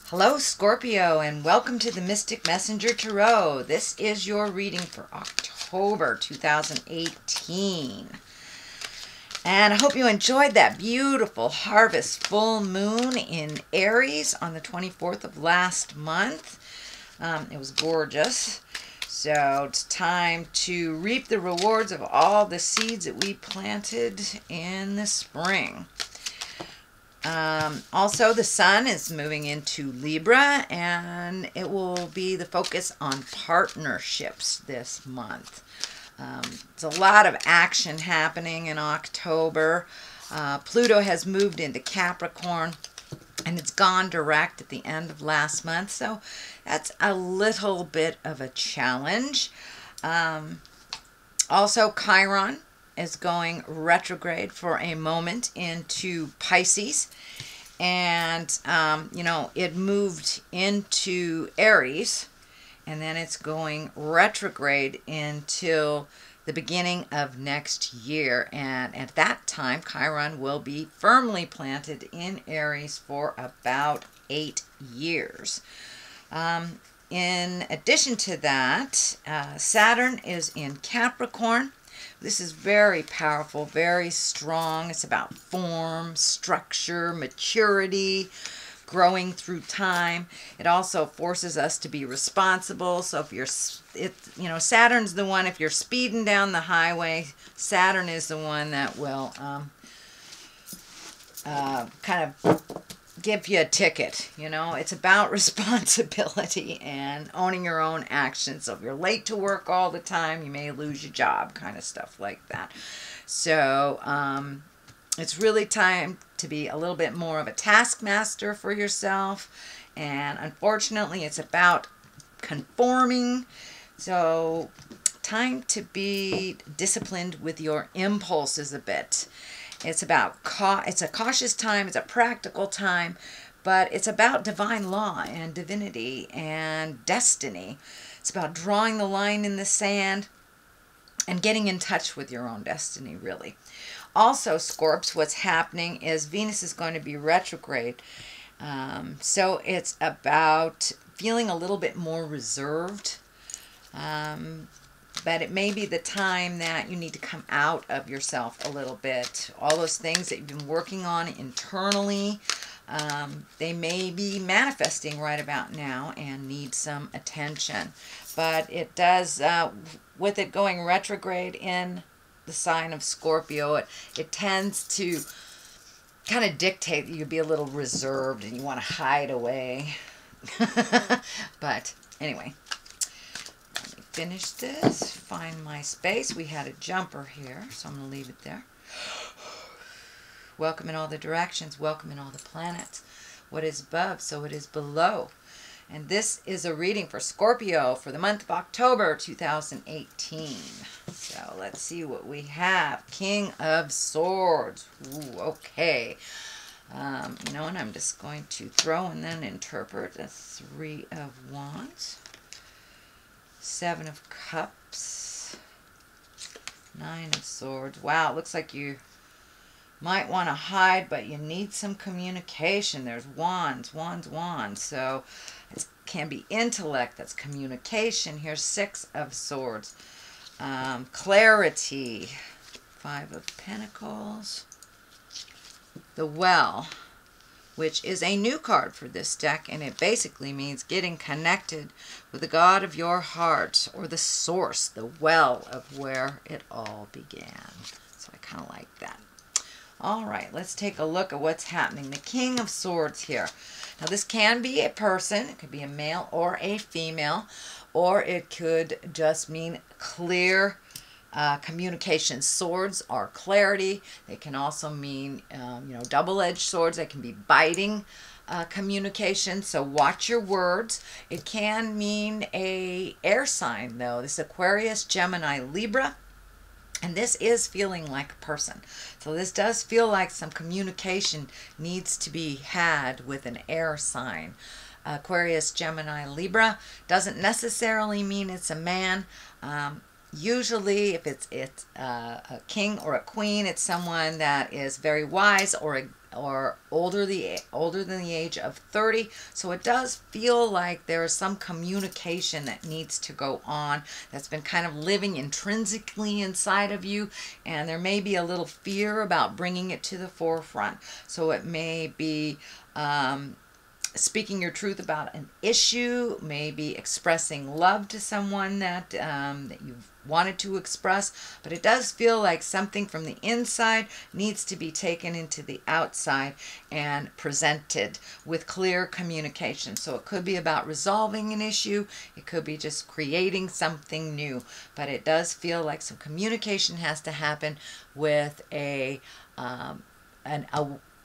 Hello, Scorpio, and welcome to the Mystic Messenger Tarot. This is your reading for October 2018. And I hope you enjoyed that beautiful harvest full moon in Aries on the 24th of last month. It was gorgeous. So it's time to reap the rewards of all the seeds that we planted in the spring. Also, the sun is moving into Libra, and it will be the focus on partnerships this month. There's a lot of action happening in October. Pluto has moved into Capricorn, and it's gone direct at the end of last month, so that's a little bit of a challenge. Also, Chiron is going retrograde for a moment into Pisces, and it moved into Aries, and then it's going retrograde until the beginning of next year, and at that time Chiron will be firmly planted in Aries for about 8 years. In addition to that, Saturn is in Capricorn. This is very powerful, very strong. It's about form, structure, maturity, growing through time. It also forces us to be responsible. So if Saturn's the one, if you're speeding down the highway, Saturn is the one that will kind of give you a ticket. It's about responsibility and owning your own actions. So if you're late to work all the time, you may lose your job, kind of stuff like that. So it's really time to be a little bit more of a taskmaster for yourself, and unfortunately it's about conforming. So time to be disciplined with your impulses a bit. It's a cautious time, it's a practical time, but it's about divine law and divinity and destiny. It's about drawing the line in the sand and getting in touch with your own destiny, really. Also, Scorps, what's happening is Venus is going to be retrograde. So it's about feeling a little bit more reserved. But it may be the time that you need to come out of yourself a little bit. All those things that you've been working on internally, they may be manifesting right about now and need some attention. But it does, with it going retrograde in the sign of Scorpio, it tends to kind of dictate that you be a little reserved and you want to hide away. But anyway, let me finish this, find my space. We had a jumper here, so I'm going to leave it there. Welcome in all the directions, welcome in all the planets. What is above, so it is below. And this is a reading for Scorpio for the month of October 2018. So let's see what we have. King of Swords. Ooh, okay. And I'm just going to throw and then interpret the Three of Wands. Seven of Cups. Nine of Swords. Wow, it looks like you might want to hide, but you need some communication. There's wands, wands, wands. So it can be intellect, that's communication. Here's Six of Swords. Clarity. Five of Pentacles. The Well, which is a new card for this deck, and it basically means getting connected with the God of your heart, or the source, the well of where it all began. So I kind of like that. All right, let's take a look at what's happening. The King of Swords here. Now, this can be a person. It could be a male or a female, or it could just mean clear communication. Swords are clarity. They can also mean, double-edged swords. They can be biting communication. So watch your words. It can mean a air sign, though. This is Aquarius, Gemini, Libra. And this is feeling like a person. So this does feel like some communication needs to be had with an air sign. Aquarius, Gemini, Libra doesn't necessarily mean it's a man. Usually, if it's a king or a queen, it's someone that is very wise or older than the age of 30. So it does feel like there is some communication that needs to go on that's been kind of living intrinsically inside of you, and there may be a little fear about bringing it to the forefront. So it may be speaking your truth about an issue, maybe expressing love to someone that you've wanted to express, but it does feel like something from the inside needs to be taken into the outside and presented with clear communication. So it could be about resolving an issue, it could be just creating something new, but it does feel like some communication has to happen with an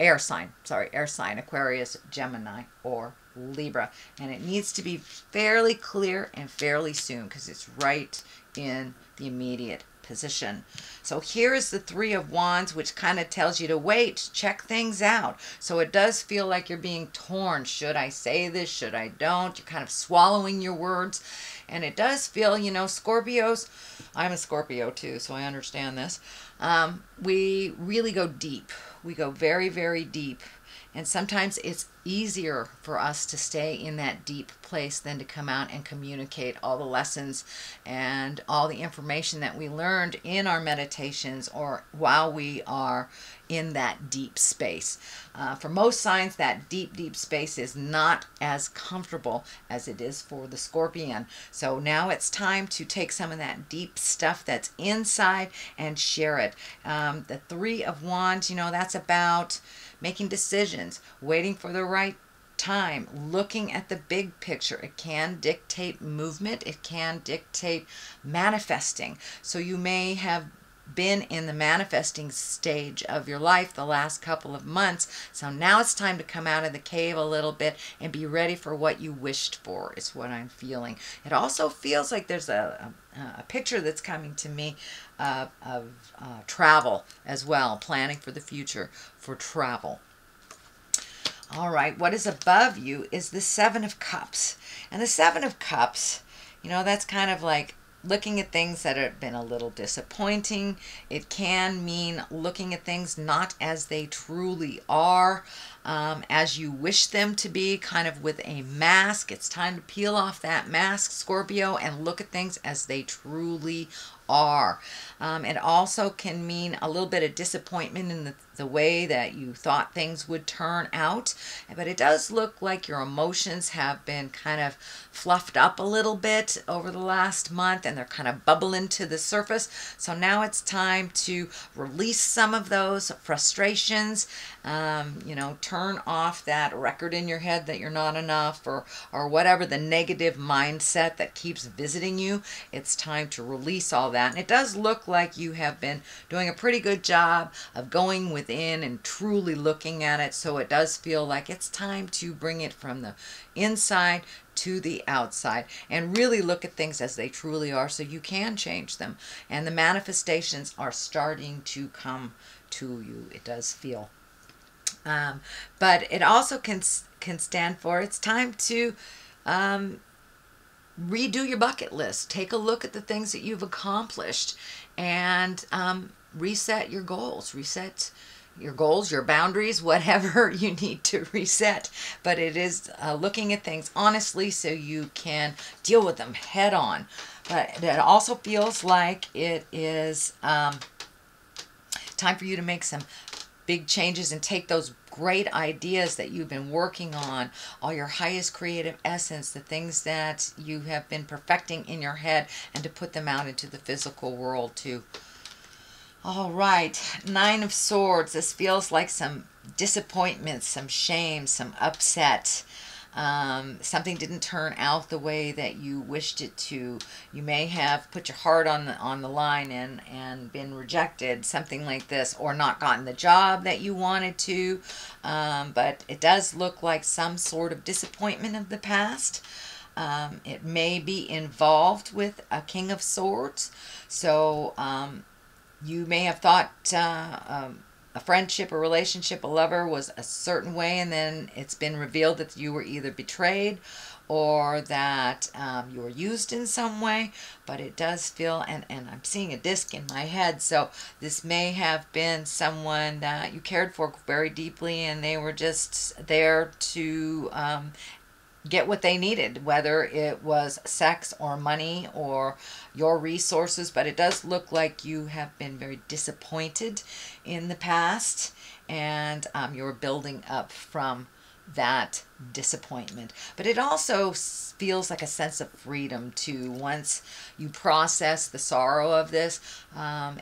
air sign, Aquarius, Gemini, or Libra. And it needs to be fairly clear and fairly soon because it's right in the immediate position. So here is the Three of Wands, which kind of tells you to wait, check things out. So it does feel like you're being torn. Should I say this? Should I don't? You're kind of swallowing your words. And it does feel, Scorpios, I'm a Scorpio too, so I understand this. We really go deep. We go very, very deep. And sometimes it's easier for us to stay in that deep place than to come out and communicate all the lessons and all the information that we learned in our meditations or while we are in that deep space. For most signs, that deep, deep space is not as comfortable as it is for the Scorpion. So now it's time to take some of that deep stuff that's inside and share it. The Three of Wands, that's about making decisions, waiting for the right time, looking at the big picture. It can dictate movement. It can dictate manifesting. So you may have been in the manifesting stage of your life the last couple of months. So now it's time to come out of the cave a little bit and be ready for what you wished for, is what I'm feeling. It also feels like there's a picture that's coming to me of travel as well, planning for the future for travel. All right, what is above you is the Seven of Cups. And the Seven of Cups, that's kind of like looking at things that have been a little disappointing. It can mean looking at things not as they truly are, as you wish them to be, kind of with a mask. It's time to peel off that mask, Scorpio, and look at things as they truly are. It also can mean a little bit of disappointment in the way that you thought things would turn out, but it does look like your emotions have been kind of fluffed up a little bit over the last month, and they're kind of bubbling to the surface. So now it's time to release some of those frustrations, turn off that record in your head that you're not enough, or whatever the negative mindset that keeps visiting you. It's time to release all that. And it does look like you have been doing a pretty good job of going within and truly looking at it. So it does feel like it's time to bring it from the inside to the outside and really look at things as they truly are, so you can change them. And the manifestations are starting to come to you, it does feel. But it also can stand for, it's time to redo your bucket list. Take a look at the things that you've accomplished and reset your goals. Reset your goals, your boundaries, whatever you need to reset. But it is looking at things honestly so you can deal with them head on. But it also feels like it is time for you to make some big changes and take those great ideas that you've been working on, all your highest creative essence, the things that you have been perfecting in your head, and to put them out into the physical world too. All right, Nine of Swords. This feels like some disappointment, some shame, some upset. Something didn't turn out the way that you wished it to. You may have put your heart on the line and been rejected, something like this, or not gotten the job that you wanted to. But it does look like some sort of disappointment of the past. It may be involved with a King of Swords. So you may have thought a friendship, a relationship, a lover was a certain way, and then it's been revealed that you were either betrayed or that you were used in some way. But it does feel, and I'm seeing a disc in my head, so this may have been someone that you cared for very deeply, and they were just there to get what they needed, whether it was sex or money or your resources. But it does look like you have been very disappointed in the past, and you're building up from that disappointment. But it also feels like a sense of freedom too. Once you process the sorrow of this,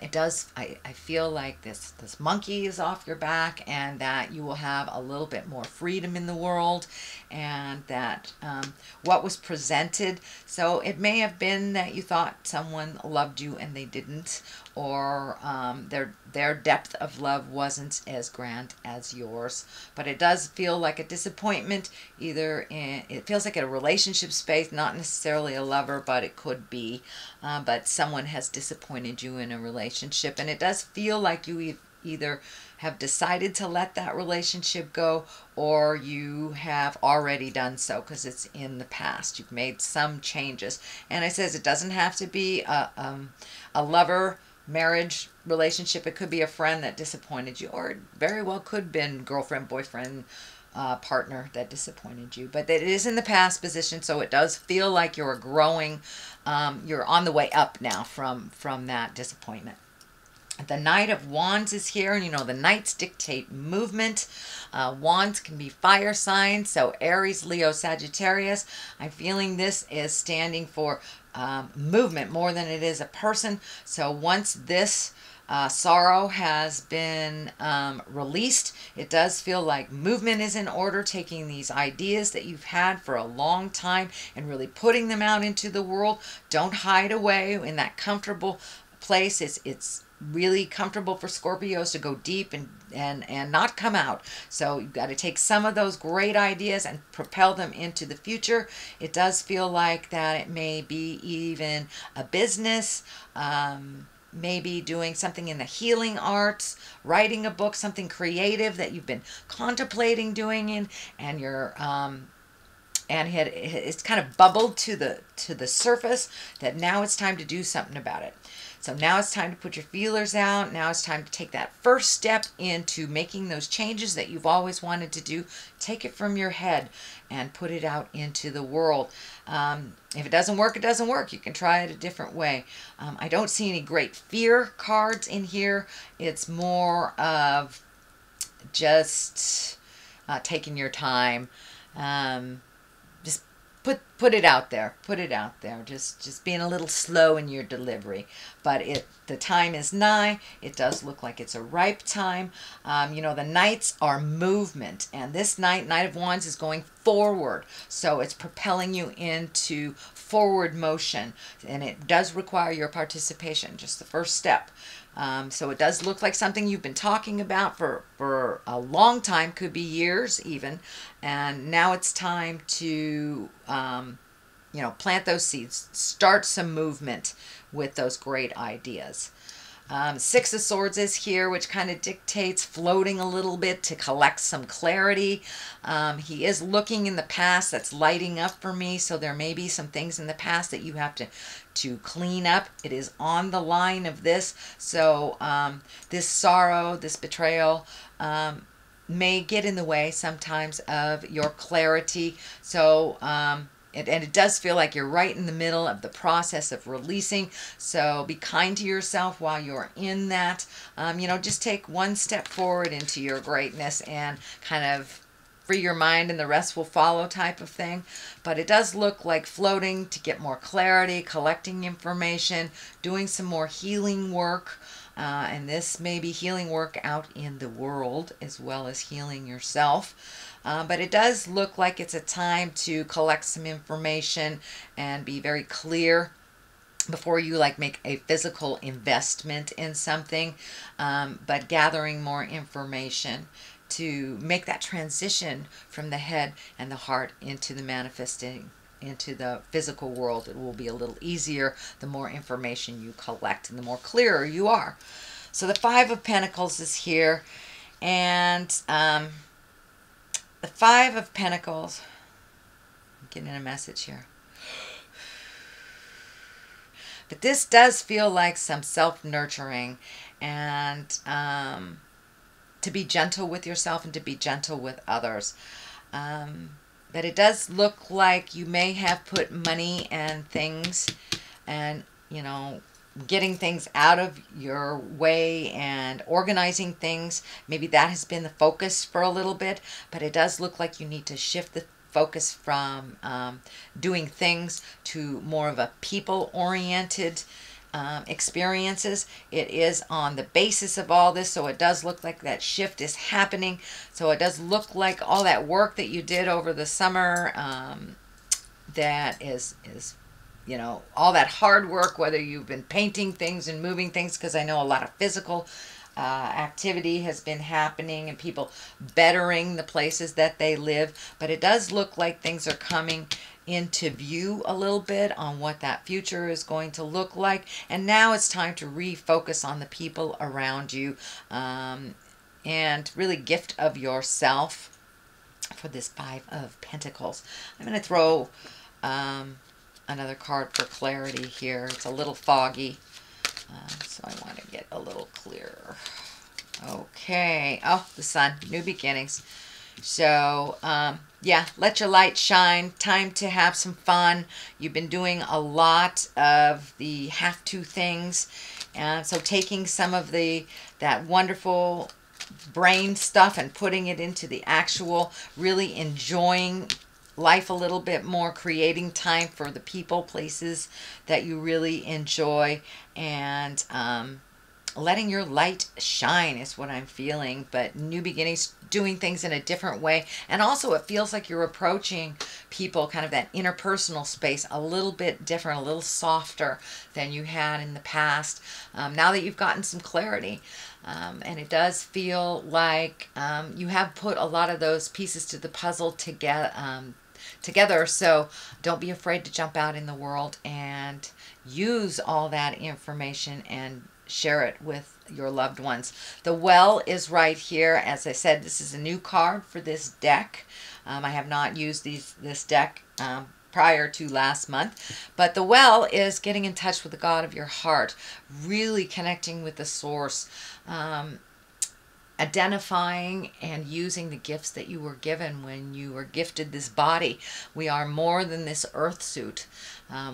it does, I feel like this monkey is off your back, and that you will have a little bit more freedom in the world, and that what was presented, so it may have been that you thought someone loved you and they didn't, or their depth of love wasn't as grand as yours. But it does feel like a disappointment, either it feels like a relationship space, not necessarily a lover, but it could be. But someone has disappointed you in a relationship, and it does feel like you either have decided to let that relationship go, or you have already done so, because it's in the past. You've made some changes. And it says it doesn't have to be a lover, marriage, relationship. It could be a friend that disappointed you, or it very well could have been girlfriend, boyfriend, partner that disappointed you. But it is in the past position, so it does feel like you're growing. You're on the way up now from that disappointment. The Knight of Wands is here, and you know the Knights dictate movement. Wands can be fire signs, so Aries, Leo, Sagittarius. I'm feeling this is standing for movement more than it is a person. So once this sorrow has been released, it does feel like movement is in order, taking these ideas that you've had for a long time and really putting them out into the world. Don't hide away in that comfortable place. It's really comfortable for Scorpios to go deep and not come out. So you've got to take some of those great ideas and propel them into the future. It does feel like that it may be even a business, maybe doing something in the healing arts, writing a book, something creative that you've been contemplating doing, and you're and it's kind of bubbled to the surface that now it's time to do something about it. So now it's time to put your feelers out. Now it's time to take that first step into making those changes that you've always wanted to do. Take it from your head and put it out into the world. If it doesn't work, it doesn't work. You can try it a different way. I don't see any great fear cards in here. It's more of just taking your time. Just put it out there. Put it out there. Just being a little slow in your delivery. But the time is nigh. It does look like it's a ripe time. You know, the Knights are movement, and this Knight of Wands is going forward. So it's propelling you into forward motion, and it does require your participation, just the first step. So it does look like something you've been talking about for a long time, could be years even, and now it's time to you know, plant those seeds, start some movement with those great ideas. Six of Swords is here, which kind of dictates floating a little bit to collect some clarity. He is looking in the past. That's lighting up for me. So there may be some things in the past that you have to clean up. It is on the line of this. So this sorrow, this betrayal, may get in the way sometimes of your clarity. So and it does feel like you're right in the middle of the process of releasing. So be kind to yourself while you're in that. You know, just take one step forward into your greatness and kind of free your mind, and the rest will follow type of thing. But it does look like floating to get more clarity, collecting information, doing some more healing work. And this may be healing work out in the world as well as healing yourself. But it does look like it's a time to collect some information and be very clear before you like make a physical investment in something, but gathering more information to make that transition from the head and the heart into the manifesting, into the physical world. It will be a little easier the more information you collect and the more clearer you are. So the Five of Pentacles is here, and the Five of Pentacles, I'm getting a message here. But this does feel like some self-nurturing, and to be gentle with yourself and to be gentle with others. But it does look like you may have put money and things and, you know, getting things out of your way and organizing things. Maybe that has been the focus for a little bit, but it does look like you need to shift the focus from doing things to more of a people-oriented experiences. It is on the basis of all this, so it does look like that shift is happening. So it does look like all that work that you did over the summer, that is you know, all that hard work, whether you've been painting things and moving things, because I know a lot of physical activity has been happening and people bettering the places that they live. But it does look like things are coming into view a little bit on what that future is going to look like. And now it's time to refocus on the people around you, and really gift of yourself for this Five of Pentacles. I'm going to throw another card for clarity here. It's a little foggy, so I want to get a little clearer. Okay. Oh, the Sun. New beginnings. So, yeah, let your light shine. Time to have some fun. You've been doing a lot of the have-to things. And so taking some of that wonderful brain stuff and putting it into the actual, really enjoying life a little bit more, creating time for the people, places that you really enjoy, and letting your light shine is what I'm feeling. But new beginnings, doing things in a different way. And also it feels like you're approaching people, kind of that interpersonal space, a little bit different, a little softer than you had in the past, now that you've gotten some clarity. And it does feel like you have put a lot of those pieces to the puzzle together. So don't be afraid to jump out in the world and use all that information and share it with your loved ones. The Well is right here. As I said, this is a new card for this deck. I have not used this deck prior to last month, but the Well is getting in touch with the God of your heart, really connecting with the source, identifying and using the gifts that you were given when you were gifted this body. We are more than this earth suit.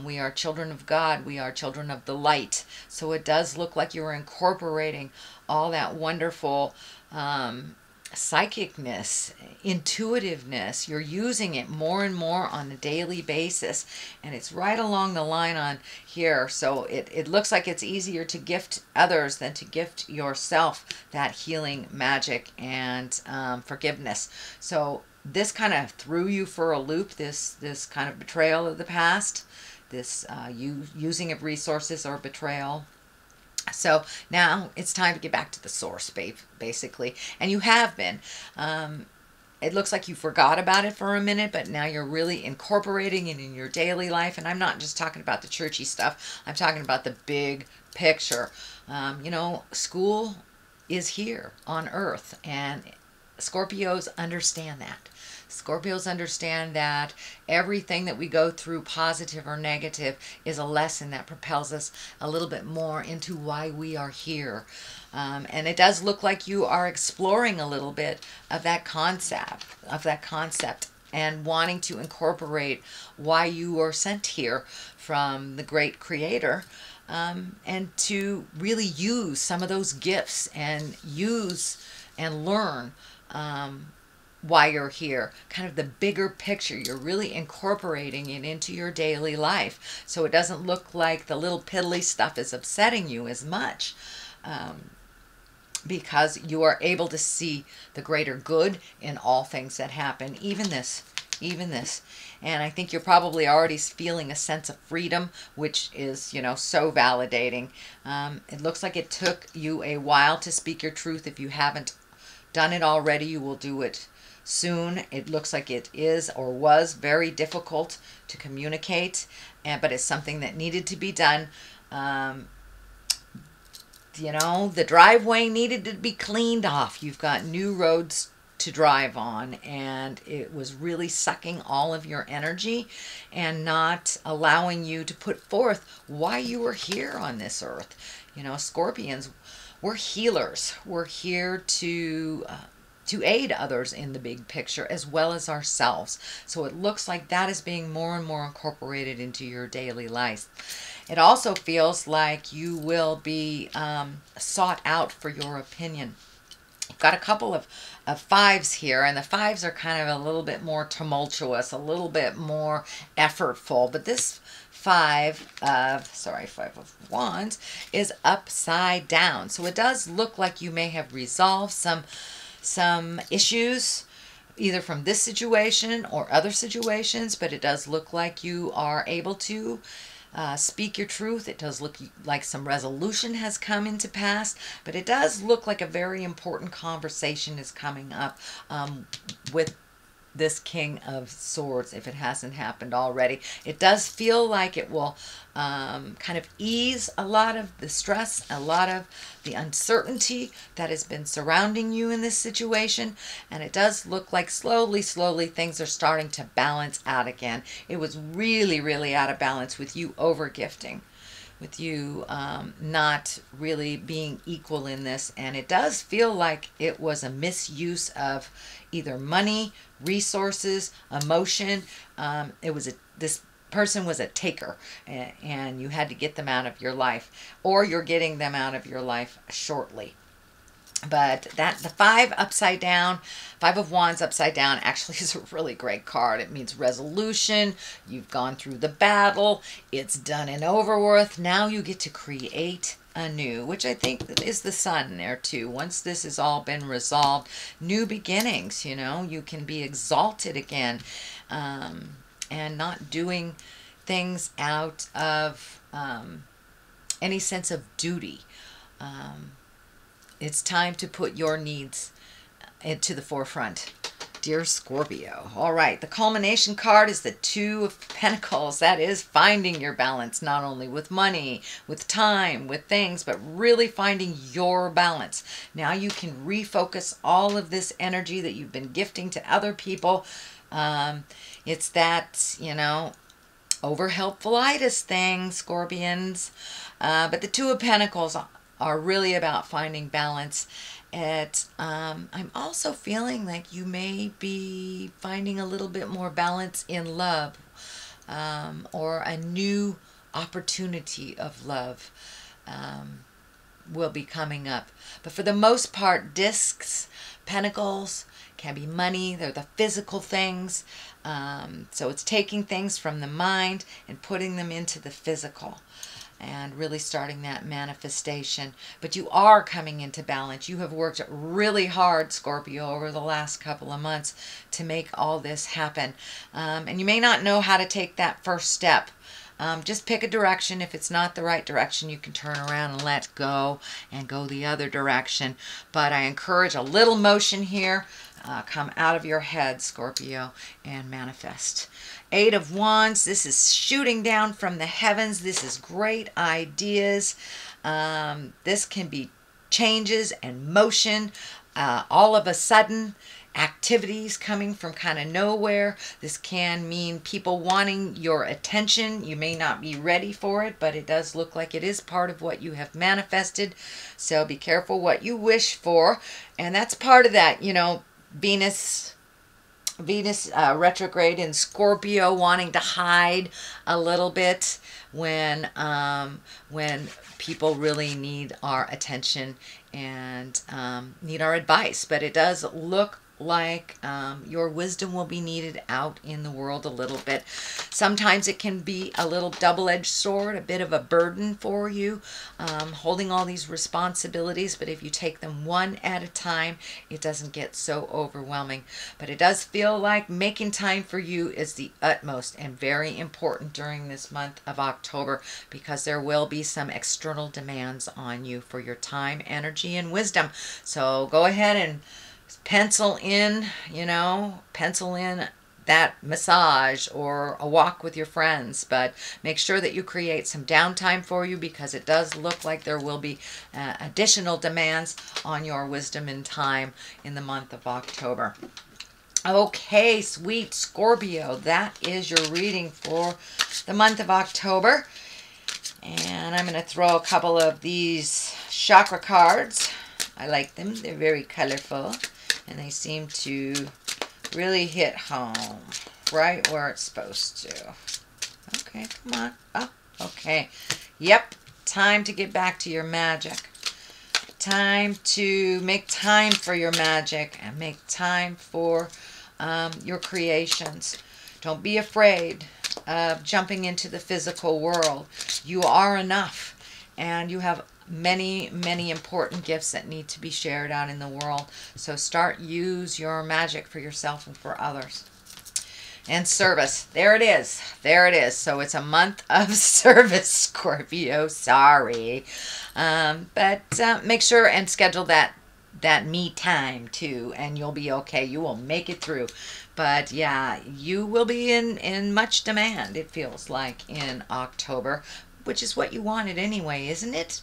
We are children of God. We are children of the light. So it does look like you're incorporating all that wonderful psychicness, intuitiveness. You're using it more and more on a daily basis, and it's right along the line on here. So it looks like it's easier to gift others than to gift yourself that healing magic and forgiveness. So this kind of threw you for a loop, this kind of betrayal of the past, this using of resources or betrayal. So now it's time to get back to the source, basically. And you have been. It looks like you forgot about it for a minute, but now you're really incorporating it in your daily life. And I'm not just talking about the churchy stuff. I'm talking about the big picture. You know, school is here on Earth, and Scorpios understand that. Scorpios understand that everything that we go through, positive or negative, is a lesson that propels us a little bit more into why we are here. And it does look like you are exploring a little bit of that concept, and wanting to incorporate why you were sent here from the great creator, and to really use some of those gifts and use and learn why you're here, kind of the bigger picture. You're really incorporating it into your daily life, so it doesn't look like the little piddly stuff is upsetting you as much, because you are able to see the greater good in all things that happen, even this. And I think you're probably already feeling a sense of freedom, which is, you know, so validating. It looks like it took you a while to speak your truth. If you haven't done it already, you will do it soon. It looks like it is or was very difficult to communicate, but it's something that needed to be done. You know, the driveway needed to be cleaned off. You've got new roads to drive on, and it was really sucking all of your energy and not allowing you to put forth why you were here on this earth. You know, Scorpions, we're healers. We're here to aid others in the big picture as well as ourselves. So it looks like that is being more and more incorporated into your daily life. It also feels like you will be sought out for your opinion. You've got a couple of fives here, and the fives are kind of a little bit more tumultuous, a little bit more effortful. But this five of wands is upside down. So it does look like you may have resolved some issues either from this situation or other situations, but it does look like you are able to speak your truth. It does look like some resolution has come into pass, but it does look like a very important conversation is coming up with this King of Swords, if it hasn't happened already. It does feel like it will kind of ease a lot of the stress, a lot of the uncertainty that has been surrounding you in this situation. And it does look like slowly things are starting to balance out again. It was really, really out of balance with you over gifting, with you not really being equal in this. And it does feel like it was a misuse of either money, resources, emotion. This person was a taker, and you had to get them out of your life, or you're getting them out of your life shortly. But the five upside down, Five of Wands upside down actually is a really great card. It means resolution. You've gone through the battle. It's done and over with. Now you get to create anew, which I think is the sun there too. Once this has all been resolved, new beginnings, you know, you can be exalted again, and not doing things out of any sense of duty. It's time to put your needs into the forefront, dear Scorpio. All right, the culmination card is the Two of Pentacles. That is finding your balance, not only with money, with time, with things, but really finding your balance. Now you can refocus all of this energy that you've been gifting to other people. It's that, you know, over helpfulitis thing, Scorpions. But the Two of Pentacles are really about finding balance. I'm also feeling like you may be finding a little bit more balance in love, or a new opportunity of love will be coming up. But for the most part, discs, pentacles can be money. They're the physical things. So it's taking things from the mind and putting them into the physical, and really starting that manifestation. But you are coming into balance. You have worked really hard, Scorpio, over the last couple of months to make all this happen. And you may not know how to take that first step. Just pick a direction. If it's not the right direction, you can turn around and let go and go the other direction. But I encourage a little motion here. Come out of your head, Scorpio, and manifest. Eight of Wands, this is shooting down from the heavens. This is great ideas. This can be changes and motion, all of a sudden, activities coming from kind of nowhere. This can mean people wanting your attention. You may not be ready for it, but it does look like it is part of what you have manifested. So be careful what you wish for. And that's part of that, you know, Venus retrograde in Scorpio, wanting to hide a little bit when people really need our attention and need our advice. But it does look like your wisdom will be needed out in the world a little bit. Sometimes it can be a little double-edged sword, a bit of a burden for you, holding all these responsibilities. But if you take them one at a time, it doesn't get so overwhelming. But it does feel like making time for you is the utmost and very important during this month of October, because there will be some external demands on you for your time, energy, and wisdom. So go ahead and pencil in that massage or a walk with your friends, but make sure that you create some downtime for you, because it does look like there will be additional demands on your wisdom and time in the month of October. Okay, sweet Scorpio, that is your reading for the month of October. And I'm going to throw a couple of these chakra cards. I like them. They're very colorful, and they seem to really hit home right where it's supposed to. Okay, come on. Oh, okay. Yep, time to get back to your magic. Time to make time for your magic and make time for your creations. Don't be afraid of jumping into the physical world. You are enough, and you have many, many important gifts that need to be shared out in the world. So use your magic for yourself and for others. And service. There it is. There it is. So it's a month of service, Scorpio. Sorry. But make sure and schedule that me time too, and you'll be okay. You will make it through. But yeah, you will be in much demand, it feels like, in October, which is what you wanted anyway, isn't it?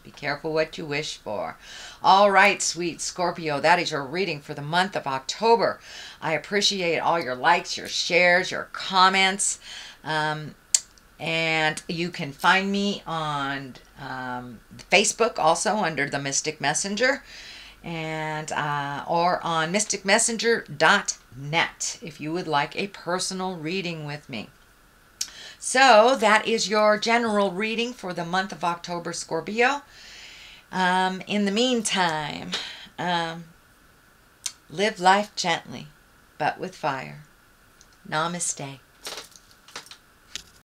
Be careful what you wish for. All right, sweet Scorpio, that is your reading for the month of October. I appreciate all your likes, your shares, your comments. And you can find me on Facebook also under the Mystic Messenger, and or on mysticmessenger.net if you would like a personal reading with me. So that is your general reading for the month of October, Scorpio. In the meantime, live life gently, but with fire. Namaste.